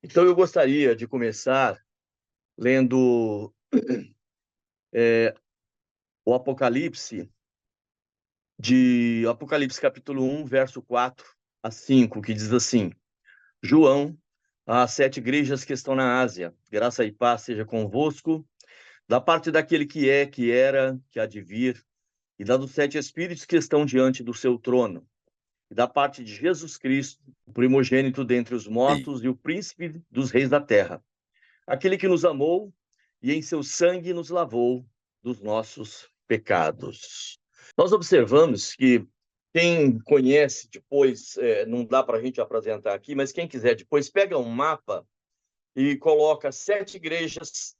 Então, eu gostaria de começar lendo o Apocalipse capítulo 1, verso 4 a 5, que diz assim: João, às 7 igrejas que estão na Ásia, graça e paz seja convosco, da parte daquele que é, que era, que há de vir, e da dos 7 espíritos que estão diante do seu trono, e da parte de Jesus Cristo, o primogênito dentre os Ei, mortos e o príncipe dos reis da terra, aquele que nos amou e em seu sangue nos lavou dos nossos pecados. Nós observamos que quem conhece depois, não dá para a gente apresentar aqui, mas quem quiser depois, pega um mapa e coloca 7 igrejas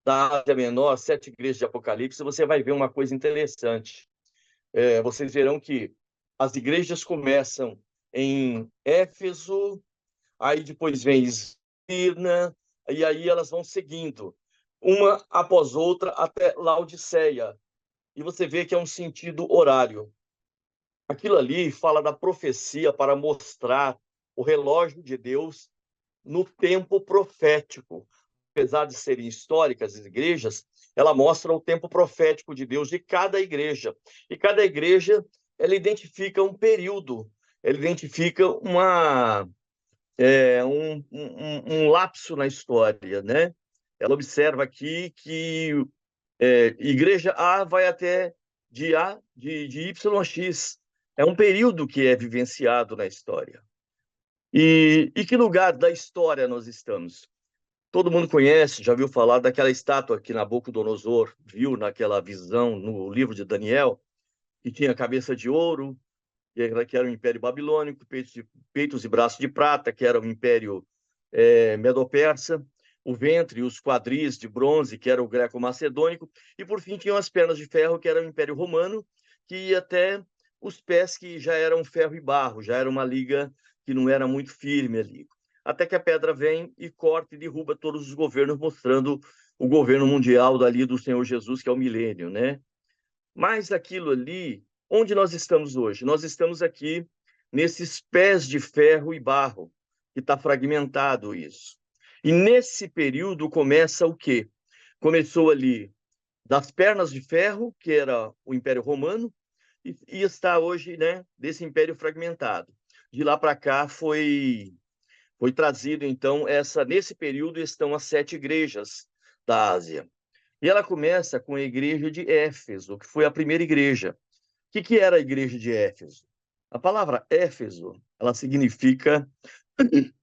da Ásia Menor, 7 igrejas de Apocalipse, você vai ver uma coisa interessante. Vocês verão que as igrejas começam em Éfeso, aí depois vem Esmirna, e aí elas vão seguindo, uma após outra, até Laodiceia. E você vê que é um sentido horário. Aquilo ali fala da profecia para mostrar o relógio de Deus no tempo profético. Apesar de serem históricas as igrejas, ela mostra o tempo profético de Deus de cada igreja. E cada igreja, ela identifica um período, ela identifica um lapso na história, né? Ela observa aqui que igreja A vai até de A de YX. É um período que é vivenciado na história. E que lugar da história nós estamos? Todo mundo conhece, já viu falar daquela estátua que Nabucodonosor viu naquela visão no livro de Daniel, que tinha cabeça de ouro, que era o Império Babilônico, peitos e braços de prata, que era o Império Medo-Persa, o ventre e os quadris de bronze, que era o Greco-Macedônico, e por fim tinham as pernas de ferro, que era o Império Romano, que ia até os pés, que já eram ferro e barro, já era uma liga que não era muito firme ali. Até que a pedra vem e corta e derruba todos os governos, mostrando o governo mundial dali do Senhor Jesus, que é o milênio, né? Mas aquilo ali, onde nós estamos hoje? Nós estamos aqui nesses pés de ferro e barro, que está fragmentado isso. E nesse período começa o quê? Começou ali das pernas de ferro, que era o Império Romano, e está hoje, né, desse império fragmentado. De lá para cá foi trazido, então, nesse período estão as 7 igrejas da Ásia. E ela começa com a igreja de Éfeso, que foi a primeira igreja. O que era a igreja de Éfeso? A palavra Éfeso, ela significa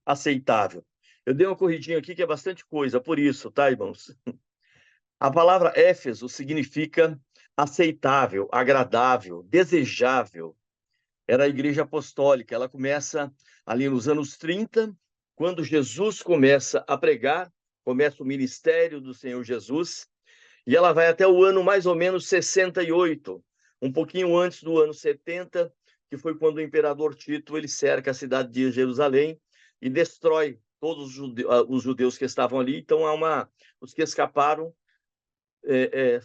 aceitável. Eu dei uma corridinha aqui que é bastante coisa, por isso, tá, irmãos? A palavra Éfeso significa aceitável, agradável, desejável. Era a igreja apostólica. Ela começa ali nos anos 30, quando Jesus começa a pregar, começa o ministério do Senhor Jesus, e ela vai até o ano mais ou menos 68, um pouquinho antes do ano 70, que foi quando o imperador Tito ele cerca a cidade de Jerusalém e destrói todos os judeus que estavam ali. Então, os que escaparam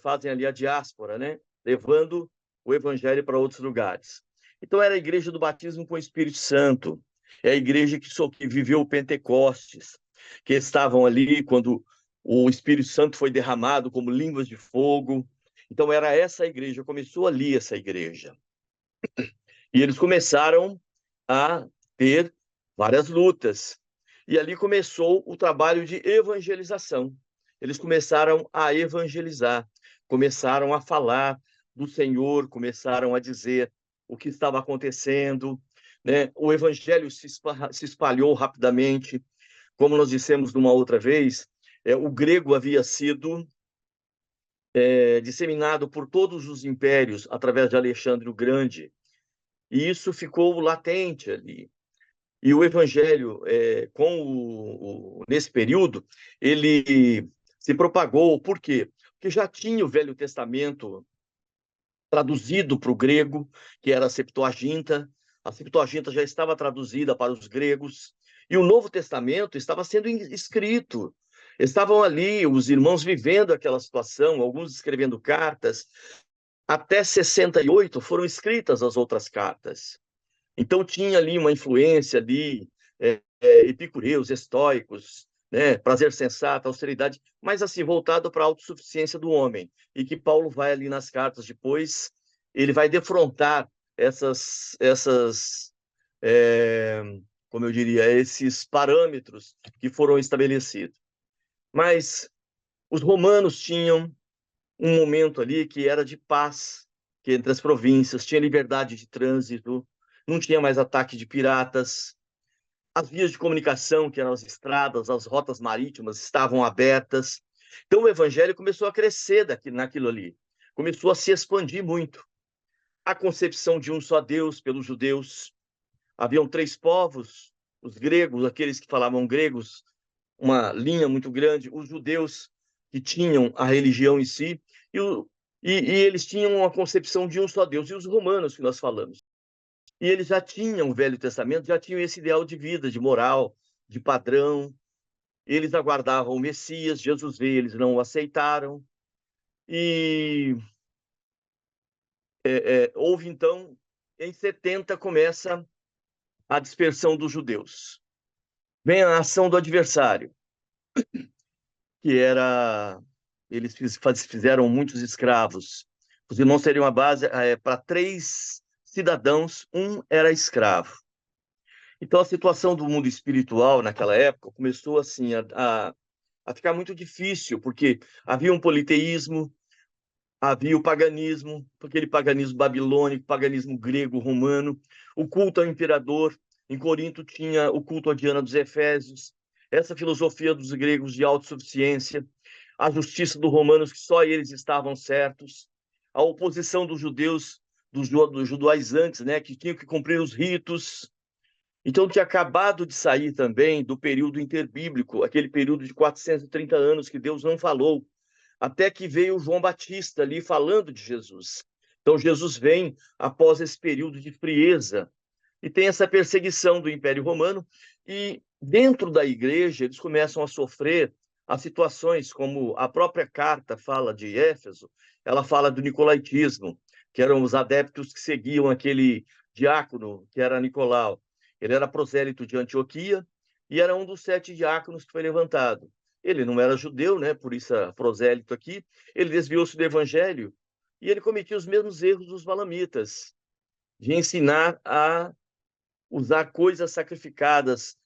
fazem ali a diáspora, né? Levando o evangelho para outros lugares. Então, era a igreja do batismo com o Espírito Santo, é a igreja que viveu o Pentecostes, que estavam ali quando o Espírito Santo foi derramado como línguas de fogo. Então, era essa igreja, começou ali essa igreja. E eles começaram a ter várias lutas. E ali começou o trabalho de evangelização. Eles começaram a evangelizar, começaram a falar do Senhor, começaram a dizer o que estava acontecendo, né? O evangelho se espalhou rapidamente. Como nós dissemos numa outra vez, o grego havia sido disseminado por todos os impérios através de Alexandre o Grande, e isso ficou latente ali. E o evangelho, nesse período, ele se propagou. Por quê? Porque já tinha o Velho Testamento traduzido para o grego, que era a Septuaginta. A Septuaginta já estava traduzida para os gregos. E o Novo Testamento estava sendo escrito. Estavam ali os irmãos vivendo aquela situação, alguns escrevendo cartas. Até 68 foram escritas as outras cartas. Então tinha ali uma influência ali epicureus, estoicos, né? Prazer sensato, austeridade, mas assim, voltado para a autossuficiência do homem. E que Paulo vai ali nas cartas depois, ele vai defrontar essas é, como eu diria, esses parâmetros que foram estabelecidos. Mas os romanos tinham um momento ali que era de paz, que entre as províncias tinha liberdade de trânsito, não tinha mais ataque de piratas, as vias de comunicação, que eram as estradas, as rotas marítimas, estavam abertas. Então o evangelho começou a crescer naquilo ali, começou a se expandir muito. A concepção de um só Deus pelos judeus. Haviam três povos, os gregos, aqueles que falavam gregos, uma linha muito grande, os judeus que tinham a religião em si, e eles tinham uma concepção de um só Deus, e os romanos que nós falamos. E eles já tinham o Velho Testamento, já tinham esse ideal de vida, de moral, de padrão. Eles aguardavam o Messias, Jesus veio, eles não o aceitaram. E houve então, em 70 começa a dispersão dos judeus. Vem a ação do adversário, que era... Eles fizeram muitos escravos. Os irmãos teriam a base para 3 cidadãos, um era escravo. Então, a situação do mundo espiritual naquela época começou assim a ficar muito difícil, porque havia um politeísmo, havia o paganismo, aquele paganismo babilônico, paganismo grego, romano, o culto ao imperador. Em Corinto tinha o culto à Diana dos Efésios, essa filosofia dos gregos de autossuficiência, a justiça dos romanos, que só eles estavam certos, a oposição dos judeus, dos judaizantes, né, que tinham que cumprir os ritos. Então, tinha acabado de sair também do período interbíblico, aquele período de 430 anos que Deus não falou, até que veio João Batista ali falando de Jesus. Então, Jesus vem após esse período de frieza, e tem essa perseguição do Império Romano, e dentro da igreja eles começam a sofrer as situações, como a própria carta fala de Éfeso, ela fala do nicolaítismo, que eram os adeptos que seguiam aquele diácono, que era Nicolau. Ele era prosélito de Antioquia e era um dos 7 diáconos que foi levantado. Ele não era judeu, né? Por isso é prosélito aqui. Ele desviou-se do evangelho e ele cometia os mesmos erros dos balamitas, de ensinar a usar coisas sacrificadas,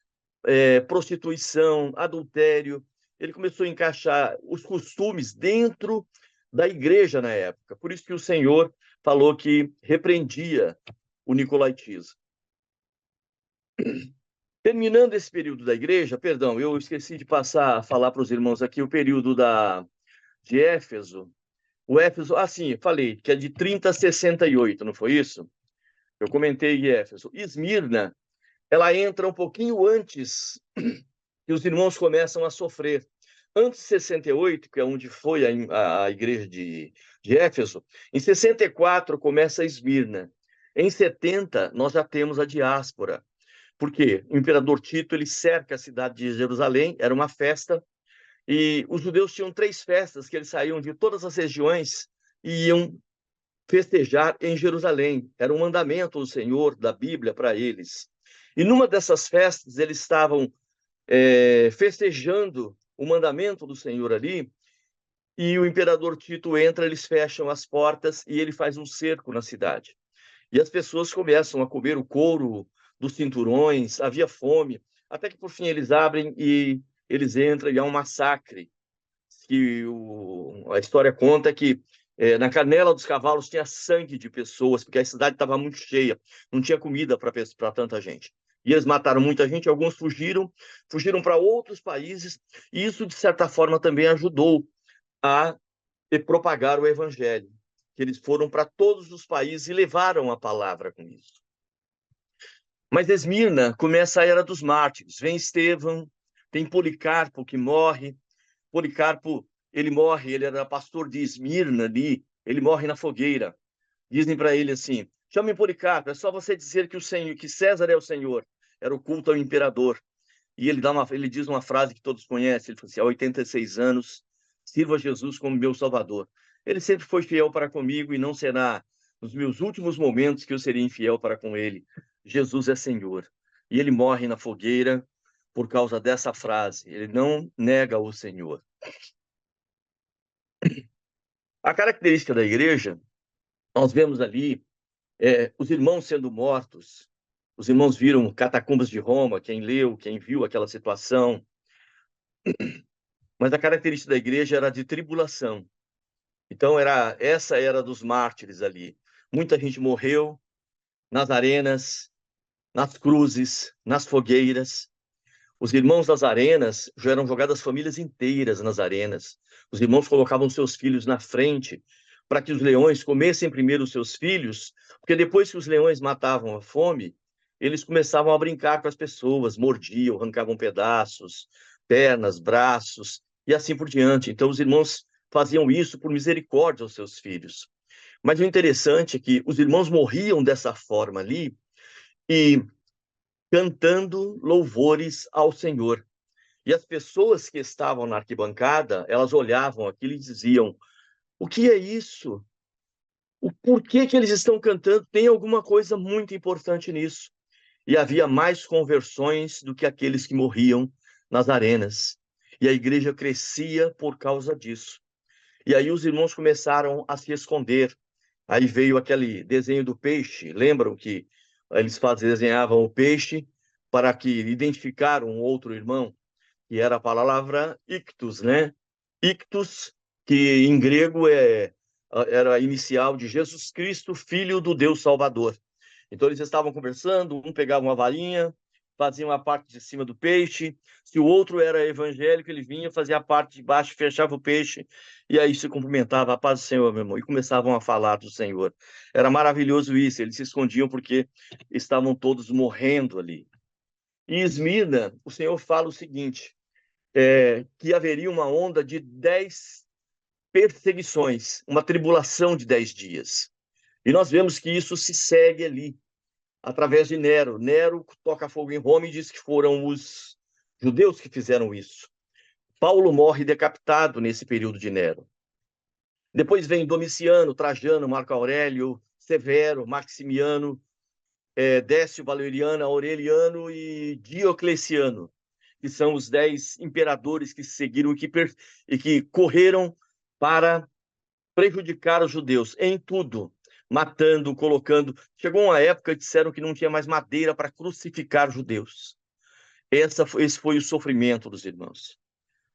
prostituição, adultério. Ele começou a encaixar os costumes dentro da igreja na época. Por isso que o Senhor falou que repreendia o nicolaítismo. Terminando esse período da igreja, perdão, eu esqueci de passar a falar para os irmãos aqui o período de Éfeso. O Éfeso, sim, falei que é de 30 a 68, não foi isso? Eu comentei em Éfeso. Esmirna, ela entra um pouquinho antes que os irmãos começam a sofrer. Antes de 68, que é onde foi a igreja de Éfeso, em 64 começa a Esmirna. Em 70, nós já temos a diáspora. Por quê? O imperador Tito ele cerca a cidade de Jerusalém, era uma festa, e os judeus tinham 3 festas que eles saíam de todas as regiões e iam festejar em Jerusalém. Era um mandamento do Senhor, da Bíblia, para eles. E numa dessas festas, eles estavam festejando o mandamento do Senhor ali, e o imperador Tito entra, eles fecham as portas e ele faz um cerco na cidade. E as pessoas começam a comer o couro dos cinturões, havia fome, até que por fim eles abrem e eles entram e há um massacre. Que a história conta que na canela dos cavalos tinha sangue de pessoas, porque a cidade estava muito cheia, não tinha comida para tanta gente. E eles mataram muita gente, alguns fugiram para outros países, e isso, de certa forma, também ajudou a propagar o evangelho, que eles foram para todos os países e levaram a palavra com isso. Mas Esmirna começa a era dos mártires, vem Estevão, tem Policarpo que morre. Policarpo, ele morre, ele era pastor de Esmirna ali, ele morre na fogueira. Dizem para ele assim: chame Policarpo, é só você dizer que o Senhor, que César é o Senhor. Era o culto ao imperador. E ele diz uma frase que todos conhecem, ele fala assim: há 86 anos, sirva Jesus como meu Salvador. Ele sempre foi fiel para comigo e não será nos meus últimos momentos que eu serei infiel para com ele. Jesus é Senhor. E ele morre na fogueira. por causa dessa frase. Ele não nega o Senhor. A característica da igreja, nós vemos ali os irmãos sendo mortos. Os irmãos viram Catacumbas de Roma, quem leu, quem viu aquela situação. Mas a característica da igreja era de tribulação. Então, essa era dos mártires ali. Muita gente morreu nas arenas, nas cruzes, nas fogueiras. Os irmãos das arenas já eram jogadas famílias inteiras nas arenas. Os irmãos colocavam seus filhos na frente para que os leões comessem primeiro os seus filhos, porque depois que os leões matavam a fome, eles começavam a brincar com as pessoas, mordiam, arrancavam pedaços, pernas, braços e assim por diante. Então, os irmãos faziam isso por misericórdia aos seus filhos. Mas o interessante é que os irmãos morriam dessa forma ali e cantando louvores ao Senhor. E as pessoas que estavam na arquibancada, elas olhavam aquilo e diziam: o que é isso? O porquê que eles estão cantando? Tem alguma coisa muito importante nisso. E havia mais conversões do que aqueles que morriam nas arenas. E a igreja crescia por causa disso. E aí os irmãos começaram a se esconder. Aí veio aquele desenho do peixe. Lembram que eles desenhavam o peixe para que identificaram um outro irmão? Que era a palavra ictus, né? Ictus, que em grego era a inicial de Jesus Cristo, Filho do Deus Salvador. Então eles estavam conversando, um pegava uma varinha, fazia uma parte de cima do peixe, se o outro era evangélico, ele vinha, fazia a parte de baixo, fechava o peixe, e aí se cumprimentava: a paz do Senhor, meu irmão, e começavam a falar do Senhor. Era maravilhoso isso, eles se escondiam porque estavam todos morrendo ali. Em Esmirna, o Senhor fala o seguinte: que haveria uma onda de 10 perseguições, uma tribulação de 10 dias. E nós vemos que isso se segue ali, através de Nero. Nero toca fogo em Roma e diz que foram os judeus que fizeram isso. Paulo morre decapitado nesse período de Nero. Depois vem Domiciano, Trajano, Marco Aurélio, Severo, Maximiano, Décio, Valeriano, Aureliano e Diocleciano, que são os 10 imperadores que seguiram e que correram para prejudicar os judeus em tudo, matando, colocando. Chegou uma época que disseram que não tinha mais madeira para crucificar os judeus. Esse foi o sofrimento dos irmãos.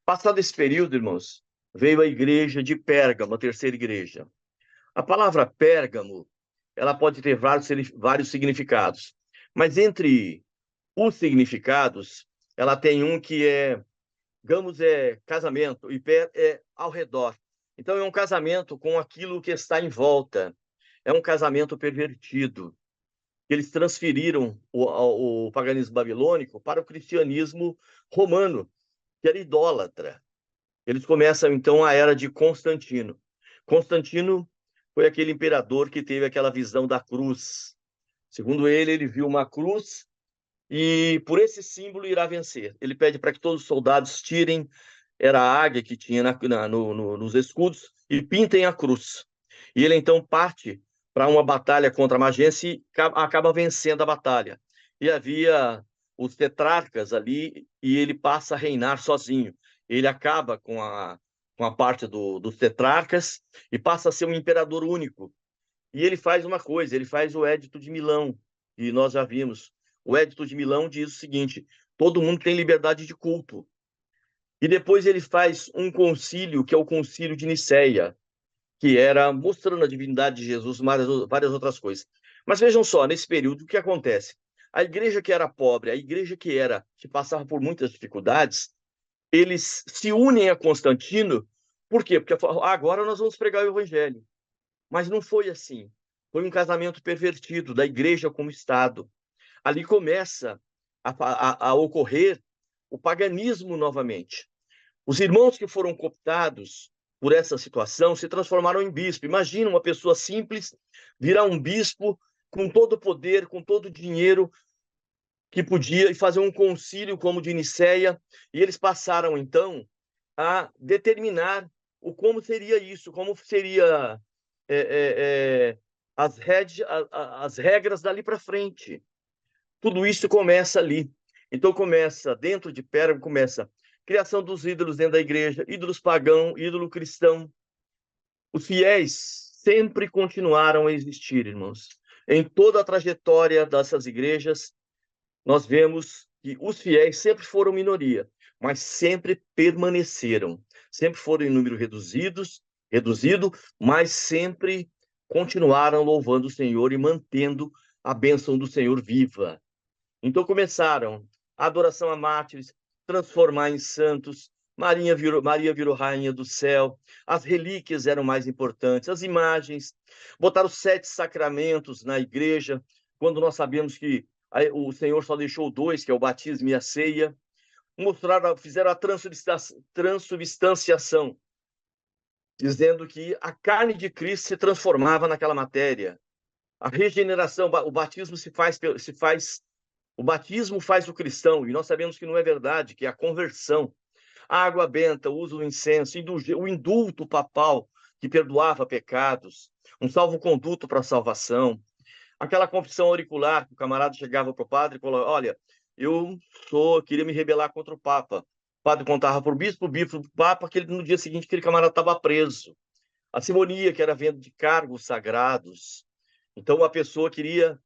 Passado esse período, irmãos, veio a igreja de Pérgamo, a terceira igreja. A palavra Pérgamo, ela pode ter vários significados, mas entre os significados, ela tem um que digamos, casamento, e pé é ao redor. Então, é um casamento com aquilo que está em volta. É um casamento pervertido. Eles transferiram o paganismo babilônico para o cristianismo romano, que era idólatra. Eles começam, então, a era de Constantino. Constantino foi aquele imperador que teve aquela visão da cruz. Segundo ele, ele viu uma cruz e por esse símbolo irá vencer. Ele pede para que todos os soldados tirem, era a águia que tinha nos escudos, e pintem a cruz. E ele então parte para uma batalha contra a Magência e acaba vencendo a batalha. E havia os tetrarcas ali, e ele passa a reinar sozinho. Ele acaba com a parte dos tetrarcas e passa a ser um imperador único. E ele faz uma coisa, ele faz o Édito de Milão, e nós já vimos. O Édito de Milão diz o seguinte: todo mundo tem liberdade de culto. E depois ele faz um concílio, que é o concílio de Nicéia, que era mostrando a divindade de Jesus, várias outras coisas. Mas vejam só, nesse período, o que acontece? A igreja que era pobre, a igreja que passava por muitas dificuldades, eles se unem a Constantino. Por quê? Porque agora nós vamos pregar o evangelho. Mas não foi assim. Foi um casamento pervertido da igreja como Estado. Ali começa a ocorrer o paganismo novamente. Os irmãos que foram cooptados por essa situação se transformaram em bispo. Imagina uma pessoa simples virar um bispo com todo o poder, com todo o dinheiro que podia, e fazer um concílio como o de Nicéia. E eles passaram, então, a determinar como seria isso, como seria as regras dali para frente. Tudo isso começa ali. Então começa, dentro de Pérgamo, começa criação dos ídolos dentro da igreja, ídolos pagão, ídolo cristão. Os fiéis sempre continuaram a existir, irmãos. Em toda a trajetória dessas igrejas, nós vemos que os fiéis sempre foram minoria, mas sempre permaneceram. Sempre foram em número reduzido, mas sempre continuaram louvando o Senhor e mantendo a bênção do Senhor viva. Então começaram a adoração a mártires, transformar em santos. Maria virou rainha do céu. As relíquias eram mais importantes, as imagens. Botaram os 7 sacramentos na igreja, quando nós sabemos que o Senhor só deixou 2, que é o batismo e a ceia. Fizeram a transubstanciação, dizendo que a carne de Cristo se transformava naquela matéria. A regeneração, o batismo o batismo faz o cristão, e nós sabemos que não é verdade, que é a conversão. A água benta, o uso do incenso, o indulto papal, que perdoava pecados, um salvo-conduto para a salvação. Aquela confissão auricular, que o camarada chegava para o padre e falou: olha, queria me rebelar contra o Papa. O padre contava para o bispo para o Papa, que no dia seguinte aquele camarada estava preso. A simonia, que era a venda de cargos sagrados. Então, uma pessoa queria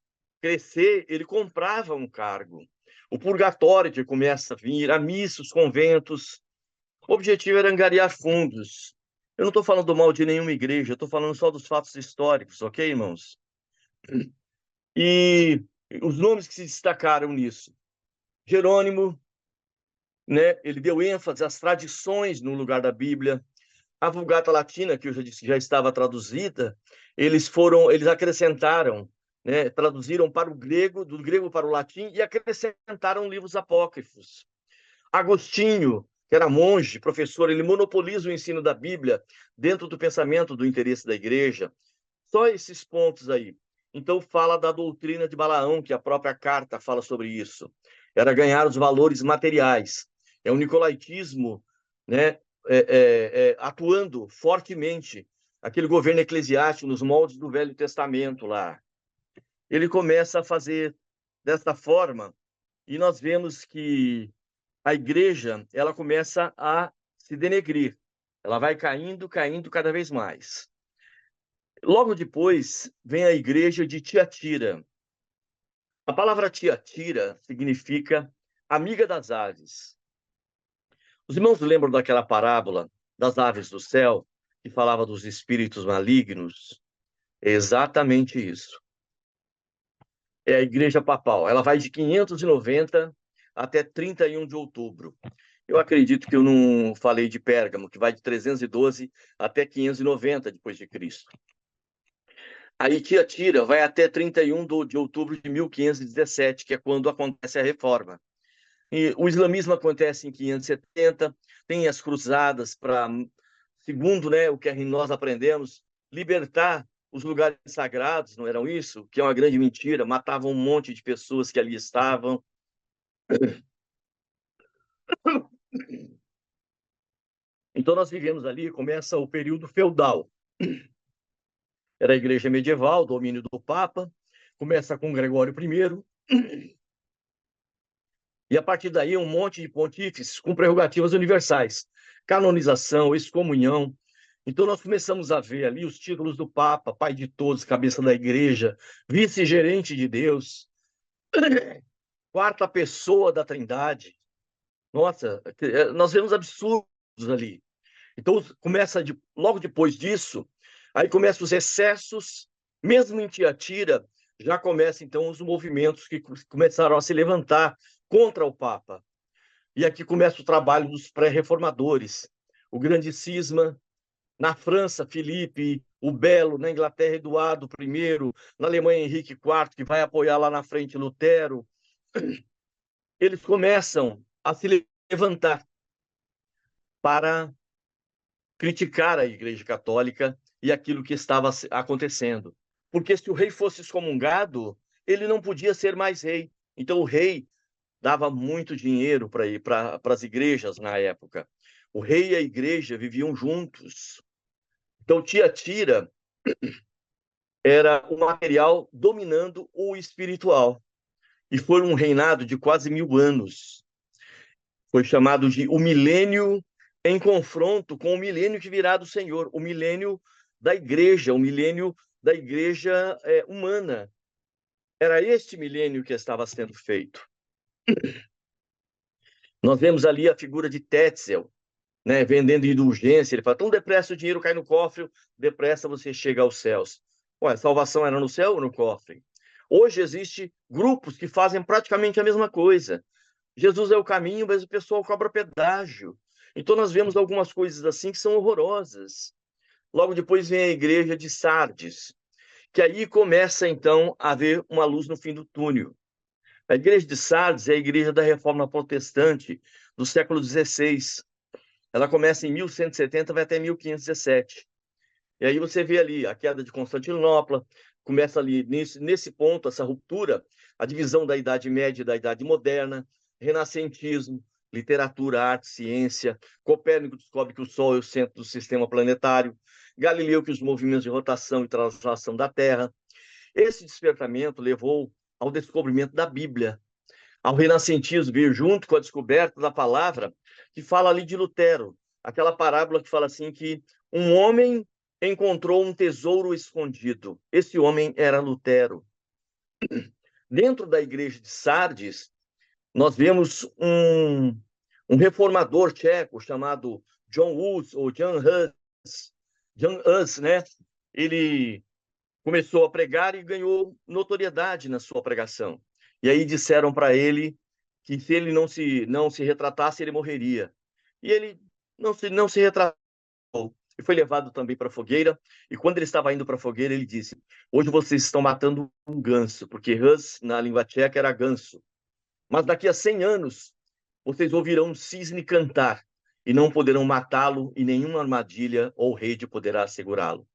crescer, ele comprava um cargo. O purgatório que começa a vir, a missa, os conventos. O objetivo era angariar fundos. Eu não estou falando mal de nenhuma igreja, estou falando só dos fatos históricos, ok, irmãos? E os nomes que se destacaram nisso. Jerônimo, né, ele deu ênfase às tradições no lugar da Bíblia. A Vulgata Latina, que eu já disse que já estava traduzida, eles acrescentaram, né, traduziram para o grego, do grego para o latim, e acrescentaram livros apócrifos. Agostinho, que era monge, professor, ele monopoliza o ensino da Bíblia dentro do pensamento do interesse da igreja. Só esses pontos aí. Então, fala da doutrina de Balaão, que a própria carta fala sobre isso. Era ganhar os valores materiais. É o nicolaítismo, né, atuando fortemente, aquele governo eclesiástico nos moldes do Velho Testamento lá. Ele começa a fazer desta forma, e nós vemos que a igreja ela começa a se denegrir. Ela vai caindo, caindo cada vez mais. Logo depois vem a igreja de Tiatira. A palavra Tiatira significa amiga das aves. Os irmãos lembram daquela parábola das aves do céu, que falava dos espíritos malignos? É exatamente isso. É a igreja papal. Ela vai de 590 até 31 de outubro. Eu acredito que eu não falei de Pérgamo, que vai de 312 até 590 depois de Cristo. Aí Tiatira vai até 31 de outubro de 1517, que é quando acontece a reforma. E o islamismo acontece em 570, tem as cruzadas para, segundo, né, o que nós aprendemos, libertar os lugares sagrados, não eram isso? Que é uma grande mentira, matavam um monte de pessoas que ali estavam. Então nós vivemos ali, começa o período feudal. Era a igreja medieval, domínio do Papa, começa com Gregório I, e a partir daí um monte de pontífices com prerrogativas universais, canonização, excomunhão. Então nós começamos a ver ali os títulos do Papa, pai de todos, cabeça da igreja, vice-gerente de Deus, quarta pessoa da Trindade. Nossa, nós vemos absurdos ali. Então logo depois disso, aí começam os excessos, mesmo em Tiatira, já começam então os movimentos que começaram a se levantar contra o Papa. E aqui começa o trabalho dos pré-reformadores. O grande cisma, na França, Filipe, o Belo, na Inglaterra, Eduardo I, na Alemanha, Henrique IV, que vai apoiar lá na frente Lutero. Eles começam a se levantar para criticar a Igreja Católica e aquilo que estava acontecendo. Porque se o rei fosse excomungado, ele não podia ser mais rei. Então o rei dava muito dinheiro para as igrejas na época. O rei e a igreja viviam juntos. Então Tiatira era o material dominando o espiritual. e foi um reinado de quase 1000 anos. Foi chamado de o milênio em confronto com o milênio que virá do Senhor, o milênio da igreja, o milênio da igreja humana. Era este milênio que estava sendo feito. Nós vemos ali a figura de Tetzel, né, vendendo indulgência. Ele fala, tão depressa o dinheiro cai no cofre, depressa você chega aos céus. Ué, a salvação era no céu ou no cofre? Hoje existe grupos que fazem praticamente a mesma coisa. Jesus é o caminho, mas o pessoal cobra pedágio. Então nós vemos algumas coisas assim que são horrorosas. Logo depois vem a igreja de Sardes, que aí começa então a haver uma luz no fim do túnel. A igreja de Sardes é a igreja da Reforma Protestante do século XVI. Ela começa em 1170, vai até 1517. E aí você vê ali a queda de Constantinopla, começa ali nesse ponto, essa ruptura, a divisão da Idade Média e da Idade Moderna, renascentismo, literatura, arte, ciência. Copérnico descobre que o Sol é o centro do sistema planetário. Galileu que os movimentos de rotação e translação da Terra. Esse despertamento levou ao descobrimento da Bíblia, ao renascentismo vir junto com a descoberta da palavra, que fala ali de Lutero, aquela parábola que fala assim que um homem encontrou um tesouro escondido. Esse homem era Lutero. Dentro da igreja de Sardes, nós vemos um reformador tcheco chamado John Hus, ou Jan Hus. Jan Hus, né? Ele começou a pregar e ganhou notoriedade na sua pregação. E aí disseram para ele que se ele não se retratasse, ele morreria. E ele não se retratou. E foi levado também para a fogueira. E quando ele estava indo para a fogueira, ele disse: hoje vocês estão matando um ganso, porque Hus, na língua tcheca, era ganso. Mas daqui a 100 anos, vocês ouvirão um cisne cantar, e não poderão matá-lo, e nenhuma armadilha ou rede poderá segurá-lo.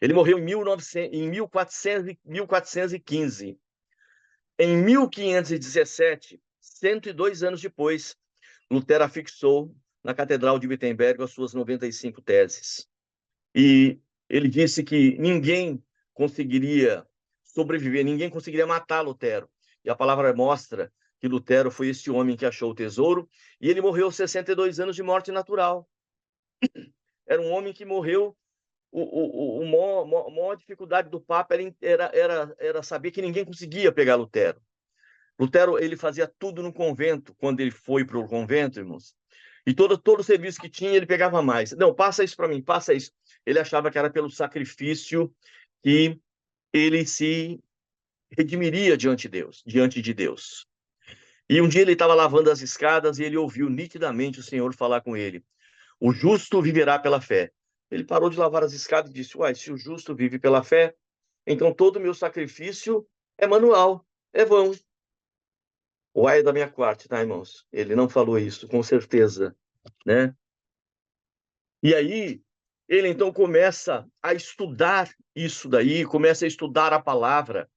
Ele morreu em 1415. Em 1517, 102 anos depois, Lutero afixou na Catedral de Wittenberg as suas 95 teses. E ele disse que ninguém conseguiria sobreviver, ninguém conseguiria matar Lutero. E a palavra mostra que Lutero foi esse homem que achou o tesouro, e ele morreu aos 62 anos de morte natural. Era um homem que morreu. A maior dificuldade do Papa era saber que ninguém conseguia pegar Lutero. Lutero, ele fazia tudo no convento, quando ele foi para o convento, irmãos. E todo o serviço que tinha, ele pegava mais. Não, passa isso para mim, passa isso. Ele achava que era pelo sacrifício que ele se redimiria diante de Deus. E um dia ele estava lavando as escadas e ele ouviu nitidamente o Senhor falar com ele: o justo viverá pela fé. Ele parou de lavar as escadas e disse: uai, se o justo vive pela fé, então todo o meu sacrifício é manual, é vão. Uai da minha parte, tá, irmãos? Ele não falou isso, com certeza, né? E aí, ele então começa a estudar isso daí, começa a estudar a palavra.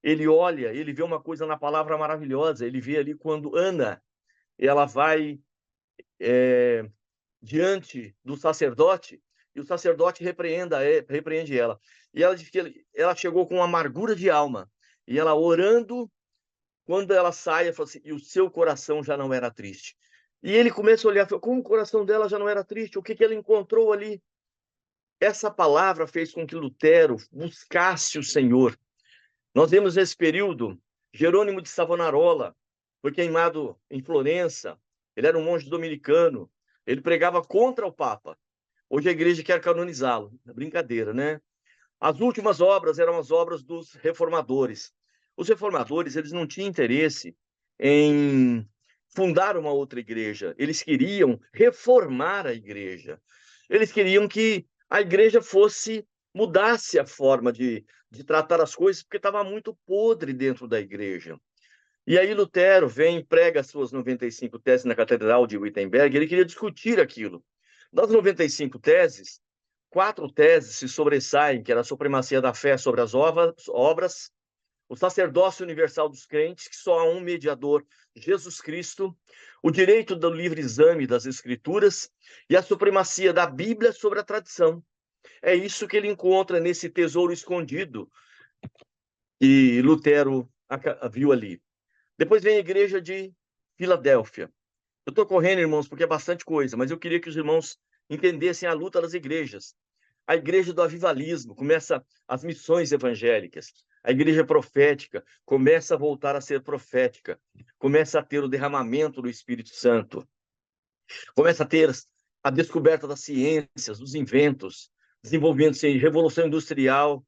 Ele olha, ele vê uma coisa na palavra maravilhosa. Ele vê ali quando Ana, ela vai diante do sacerdote, e o sacerdote repreende ela. E ela diz que ela chegou com amargura de alma. E ela orando, quando ela sai, ela fala assim, e o seu coração já não era triste. E ele começa a olhar, como o coração dela já não era triste? O que ela encontrou ali? Essa palavra fez com que Lutero buscasse o Senhor. Nós vemos nesse período Jerônimo de Savonarola, foi queimado em Florença. Ele era um monge dominicano. Ele pregava contra o Papa. Hoje a igreja quer canonizá-lo. Brincadeira, né? As últimas obras eram as obras dos reformadores. Os reformadores, eles não tinham interesse em fundar uma outra igreja. Eles queriam reformar a igreja. Eles queriam que a igreja mudasse a forma de tratar as coisas, porque estava muito podre dentro da igreja. E aí Lutero vem e prega as suas 95 teses na Catedral de Wittenberg. Ele queria discutir aquilo. Das 95 teses, 4 teses se sobressaem, que era a supremacia da fé sobre as obras, o sacerdócio universal dos crentes, que só há um mediador, Jesus Cristo, o direito do livre exame das Escrituras e a supremacia da Bíblia sobre a tradição. É isso que ele encontra nesse tesouro escondido que Lutero viu ali. Depois vem a igreja de Filadélfia. Eu estou correndo, irmãos, porque é bastante coisa, mas eu queria que os irmãos entendessem a luta das igrejas. A igreja do avivalismo começa as missões evangélicas. A igreja profética começa a voltar a ser profética. Começa a ter o derramamento do Espírito Santo. Começa a ter a descoberta das ciências, dos inventos, desenvolvimento em revolução industrial,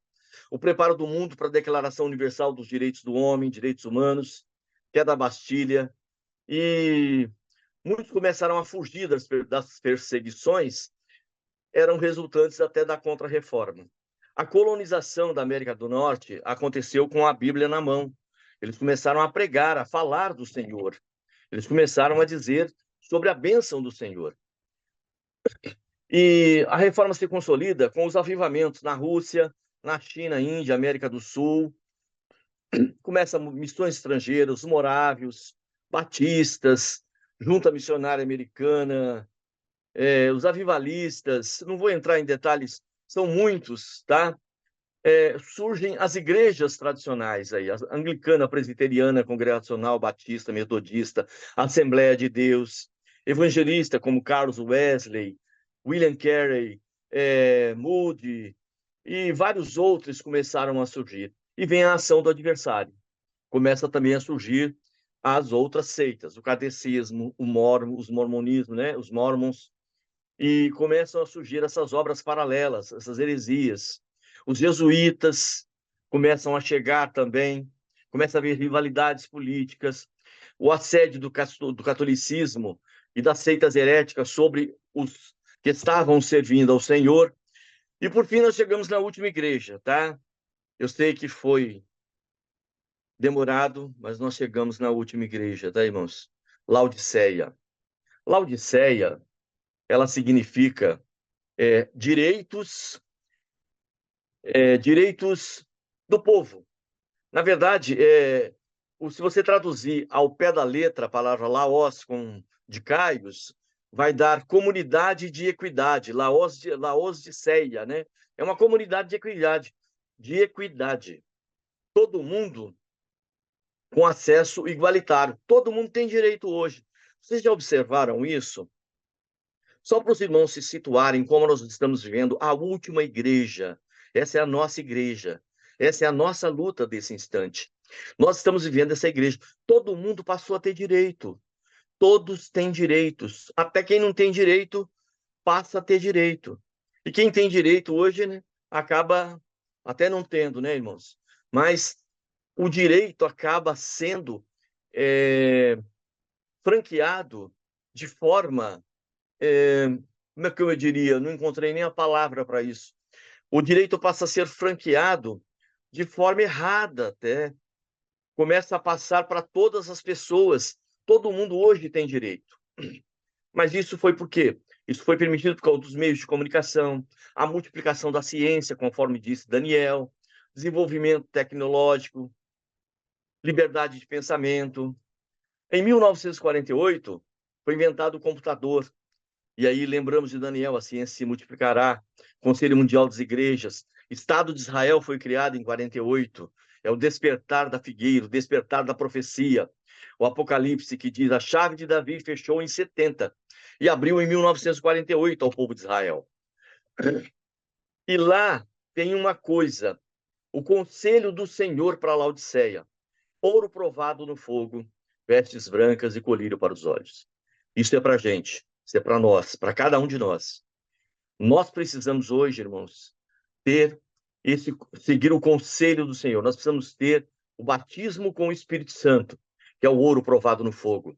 o preparo do mundo para a Declaração Universal dos Direitos do Homem, Direitos Humanos, queda da Bastilha, e muitos começaram a fugir das perseguições, eram resultantes até da Contra-Reforma. A colonização da América do Norte aconteceu com a Bíblia na mão. Eles começaram a pregar, a falar do Senhor. Eles começaram a dizer sobre a bênção do Senhor. E a reforma se consolida com os avivamentos na Rússia, na China, Índia, América do Sul. Começam missões estrangeiras, os morávios, batistas, Junta Missionária Americana, os avivalistas. Não vou entrar em detalhes, são muitos, tá? Surgem as igrejas tradicionais aí, a anglicana, presbiteriana, congregacional, batista, metodista, Assembleia de Deus, evangelista como Carlos Wesley, William Carey, Moody e vários outros começaram a surgir. E vem a ação do adversário. Começa também a surgir as outras seitas, o catecismo, os mormonismo, né? Os mormons, e começam a surgir essas obras paralelas, essas heresias. Os jesuítas começam a chegar também, começa a haver rivalidades políticas, o assédio do catolicismo e das seitas heréticas sobre os que estavam servindo ao Senhor. E, por fim, nós chegamos na última igreja, tá? Eu sei que foi demorado, mas nós chegamos na última igreja, tá, irmãos? Laodiceia. Laodiceia, ela significa direitos direitos do povo. Na verdade, se você traduzir ao pé da letra a palavra Laos de Caios, vai dar comunidade de equidade, Laos de Ceia, né? É uma comunidade de equidade, Todo mundo com acesso igualitário. Todo mundo tem direito hoje. Vocês já observaram isso? Só para os irmãos se situarem como nós estamos vivendo a última igreja. Essa é a nossa igreja. Essa é a nossa luta desse instante. Nós estamos vivendo essa igreja. Todo mundo passou a ter direito. Todos têm direitos. Até quem não tem direito passa a ter direito. E quem tem direito hoje, né, acaba até não tendo, né, irmãos? Mas o direito acaba sendo franqueado de forma como é que eu diria? Não encontrei nem a palavra para isso. O direito passa a ser franqueado de forma errada até. Começa a passar para todas as pessoas. Todo mundo hoje tem direito. Mas isso foi por quê? Isso foi permitido por causa dos meios de comunicação, a multiplicação da ciência, conforme disse Daniel, desenvolvimento tecnológico, liberdade de pensamento. Em 1948, foi inventado o computador. E aí lembramos de Daniel, a ciência se multiplicará. Conselho Mundial das Igrejas. Estado de Israel foi criado em 48. É o despertar da figueira, o despertar da profecia. O Apocalipse que diz: a chave de Davi fechou em 70 e abriu em 1948 ao povo de Israel. E lá tem uma coisa: o conselho do Senhor para Laodiceia: ouro provado no fogo, vestes brancas e colírio para os olhos. Isso é para a gente, isso é para nós, para cada um de nós. Nós precisamos hoje, irmãos, seguir o conselho do Senhor. Nós precisamos ter o batismo com o Espírito Santo, que é o ouro provado no fogo.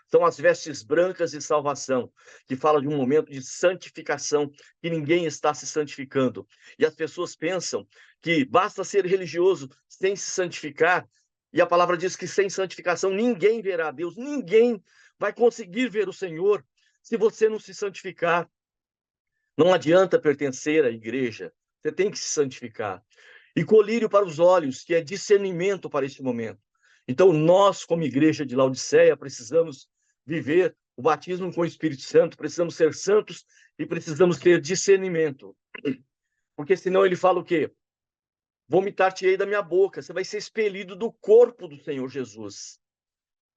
São as vestes brancas de salvação, que fala de um momento de santificação, que ninguém está se santificando. E as pessoas pensam que basta ser religioso sem se santificar, e a palavra diz que sem santificação ninguém verá a Deus, ninguém vai conseguir ver o Senhor se você não se santificar. Não adianta pertencer à igreja, você tem que se santificar. E colírio para os olhos, que é discernimento para este momento. Então, nós, como igreja de Laodiceia, precisamos viver o batismo com o Espírito Santo, precisamos ser santos e precisamos ter discernimento. Porque senão ele fala o quê? Vomitar-te-ei da minha boca, você vai ser expelido do corpo do Senhor Jesus.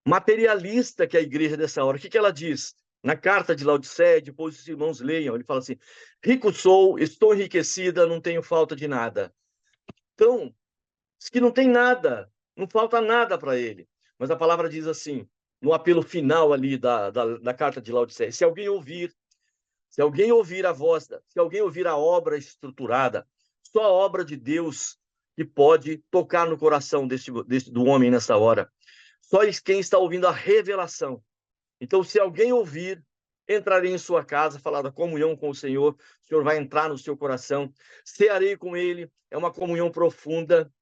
materialista que é a igreja dessa hora. O que ela diz? Na carta de Laodiceia, depois os irmãos leiam, ele fala assim: rico sou, estou enriquecida, não tenho falta de nada. Então, diz que não tem nada, não falta nada para ele. Mas a palavra diz assim, no apelo final ali da carta de Laodiceia: se alguém ouvir a voz, se alguém ouvir a obra estruturada, só a obra de Deus que pode tocar no coração do homem nessa hora. Só quem está ouvindo a revelação. Então, se alguém ouvir, entrarei em sua casa, falar da comunhão com o Senhor vai entrar no seu coração, cearei com ele, é uma comunhão profunda,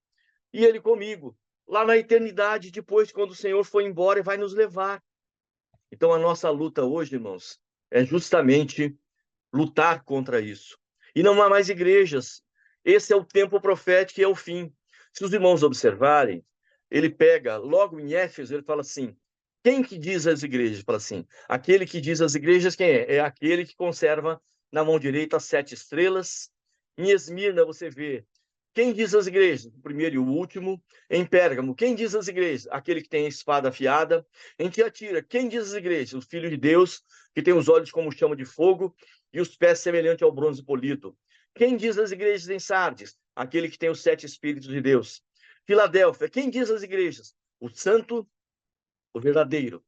e ele comigo, lá na eternidade, depois, quando o Senhor for embora, vai nos levar. Então, a nossa luta hoje, irmãos, é justamente lutar contra isso. E não há mais igrejas. Esse é o tempo profético e é o fim. Se os irmãos observarem, ele pega, logo em Éfeso, ele fala assim: quem que diz às igrejas? Fala assim: aquele que diz às igrejas, quem é? É aquele que conserva na mão direita as 7 estrelas. Em Esmirna, você vê quem diz às igrejas? O primeiro e o último. Em Pérgamo, quem diz às igrejas? Aquele que tem a espada afiada. Em Tiatira, quem diz às igrejas? O Filho de Deus, que tem os olhos como chama de fogo e os pés semelhantes ao bronze polido. Quem diz às igrejas em Sardes? Aquele que tem os 7 Espíritos de Deus. Filadélfia, quem diz às igrejas? O santo, o verdadeiro.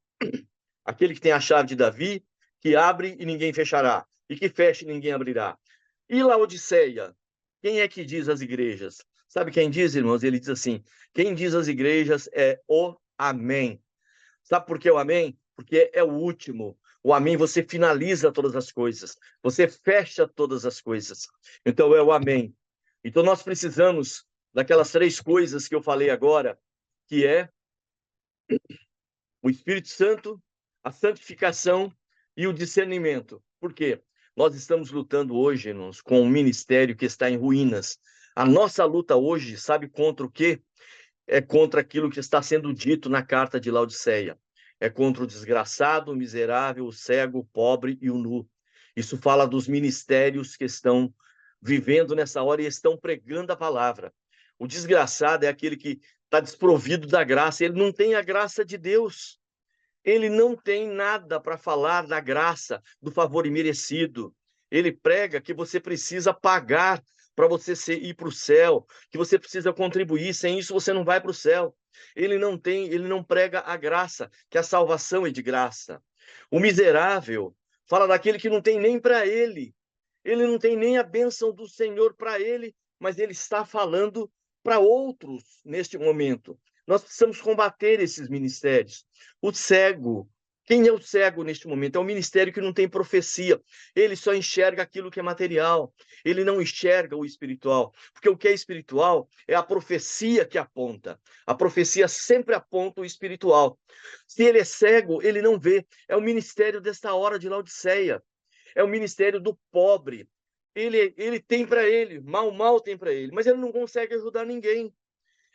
Aquele que tem a chave de Davi, que abre e ninguém fechará, e que fecha e ninguém abrirá. E Laodiceia, quem é que diz às igrejas? Sabe quem diz, irmãos? Ele diz assim: quem diz às igrejas é o Amém. Sabe por que o Amém? Porque é o último. O Amém, você finaliza todas as coisas. Você fecha todas as coisas. Então, é o Amém. Então, nós precisamos daquelas 3 coisas que eu falei agora, que é o Espírito Santo, a santificação e o discernimento. Por quê? Nós estamos lutando hoje, irmãos, com um ministério que está em ruínas. A nossa luta hoje, sabe contra o quê? É contra aquilo que está sendo dito na carta de Laodiceia. É contra o desgraçado, o miserável, o cego, o pobre e o nu. Isso fala dos ministérios que estão vivendo nessa hora e estão pregando a palavra. O desgraçado é aquele que está desprovido da graça, ele não tem a graça de Deus. Ele não tem nada para falar da graça, do favor imerecido. Ele prega que você precisa pagar para você ir para o céu, que você precisa contribuir, sem isso você não vai para o céu. Ele não prega a graça, que a salvação é de graça. O miserável fala daquele que não tem nem para ele. Ele não tem nem a bênção do Senhor para ele, mas ele está falando para outros neste momento. Nós precisamos combater esses ministérios. O cego, quem é o cego neste momento? É um ministério que não tem profecia. Ele só enxerga aquilo que é material. Ele não enxerga o espiritual. Porque o que é espiritual é a profecia que aponta. A profecia sempre aponta o espiritual. Se ele é cego, ele não vê. É o ministério desta hora de Laodiceia. É o ministério do pobre. Ele tem para ele, mal tem para ele, mas ele não consegue ajudar ninguém.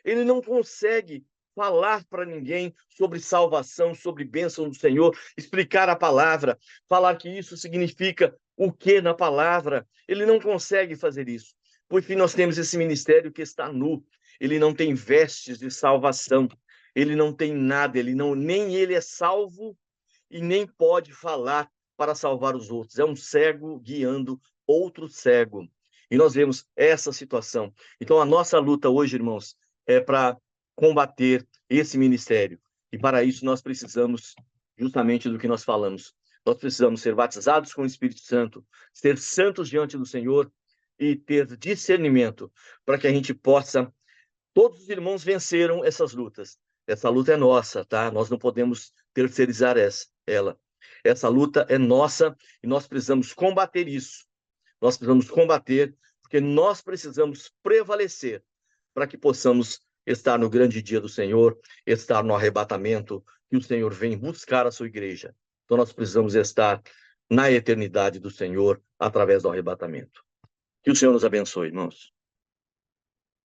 Ele não consegue falar para ninguém sobre salvação, sobre bênção do Senhor, explicar a palavra, falar que isso significa o que na palavra. Ele não consegue fazer isso. Por fim, nós temos esse ministério que está nu. Ele não tem vestes de salvação. Ele não tem nada, nem ele é salvo e nem pode falar para salvar os outros. É um cego guiando outro cego. E nós vemos essa situação. Então, a nossa luta hoje, irmãos, é para combater esse ministério. E para isso nós precisamos justamente do que nós falamos. Nós precisamos ser batizados com o Espírito Santo, ser santos diante do Senhor e ter discernimento para que a gente possa... Todos os irmãos venceram essas lutas. Essa luta é nossa, tá? Nós não podemos terceirizar ela. Essa luta é nossa e nós precisamos combater isso. Nós precisamos combater porque nós precisamos prevalecer para que possamos estar no grande dia do Senhor, estar no arrebatamento, que o Senhor vem buscar a sua igreja. Então nós precisamos estar na eternidade do Senhor através do arrebatamento. Que o Senhor nos abençoe, irmãos.